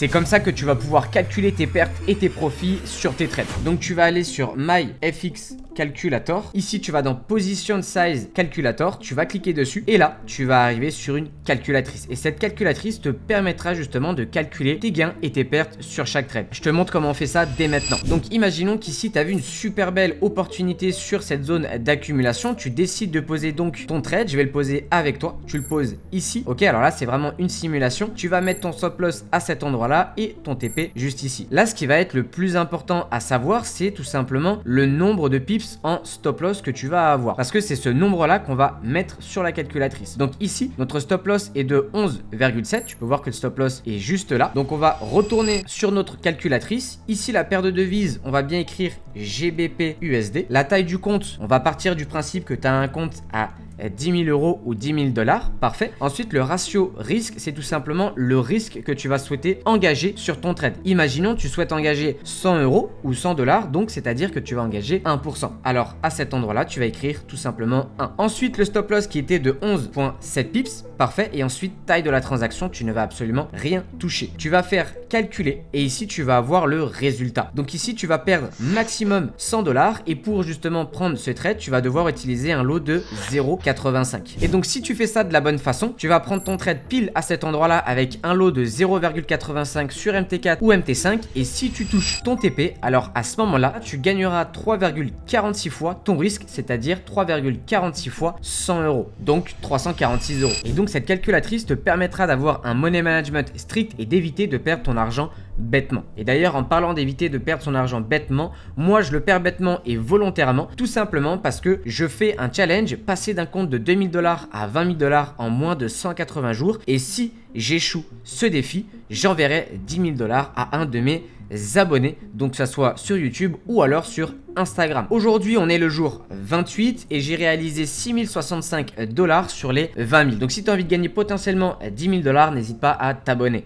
C'est comme ça que tu vas pouvoir calculer tes pertes et tes profits sur tes trades. Donc tu vas aller sur MyFX Calculator. Ici, tu vas dans Position Size Calculator. Tu vas cliquer dessus et là, tu vas arriver sur une calculatrice. Et cette calculatrice te permettra justement de calculer tes gains et tes pertes sur chaque trade. Je te montre comment on fait ça dès maintenant. Donc imaginons qu'ici, tu as vu une super belle opportunité sur cette zone d'accumulation. Tu décides de poser donc ton trade. Je vais le poser avec toi. Tu le poses ici. Ok, alors là, c'est vraiment une simulation. Tu vas mettre ton stop loss à cet endroit-là et ton TP juste ici. Là, ce qui va être le plus important à savoir, c'est tout simplement le nombre de pips en stop loss que tu vas avoir. Parce que c'est ce nombre-là qu'on va mettre sur la calculatrice. Donc ici, notre stop loss est de 11,7. Tu peux voir que le stop loss est juste là. Donc on va retourner sur notre calculatrice. Ici, la paire de devises, on va bien écrire GBP USD. La taille du compte, on va partir du principe que tu as un compte à 10 000 euros ou 10 000 dollars. Parfait. Ensuite, le ratio risque, c'est tout simplement le risque que tu vas souhaiter engager sur ton trade. Imaginons, tu souhaites engager 100 euros ou 100 dollars, donc c'est-à-dire que tu vas engager 1%. Alors, à cet endroit-là, tu vas écrire tout simplement 1. Ensuite, le stop loss qui était de 11,7 pips. Parfait. Et ensuite, taille de la transaction, tu ne vas absolument rien toucher. Tu vas faire calculer et ici, tu vas avoir le résultat. Donc ici, tu vas perdre maximum 100 dollars et pour justement prendre ce trade, tu vas devoir utiliser un lot de 0,85. Et donc, si tu fais ça de la bonne façon, tu vas prendre ton trade pile à cet endroit-là avec un lot de 0,85 sur MT4 ou MT5. Et si tu touches ton TP, alors à ce moment-là, tu gagneras 3,46 fois ton risque, c'est-à-dire 3,46 fois 100 euros. Donc 346 euros. Et donc, cette calculatrice te permettra d'avoir un money management strict et d'éviter de perdre ton argent bêtement. Et d'ailleurs, en parlant d'éviter de perdre son argent bêtement, moi je le perds bêtement et volontairement, tout simplement parce que je fais un challenge, passer d'un compte de 2000 dollars à 20 000 dollars en moins de 180 jours. Et si j'échoue ce défi, j'enverrai 10 000 dollars à un de mes abonnés, donc que ça soit sur YouTube ou alors sur Instagram. Aujourd'hui, on est le jour 28 et j'ai réalisé 6 065 dollars sur les 20 000. Donc si tu as envie de gagner potentiellement 10 000 dollars, n'hésite pas à t'abonner.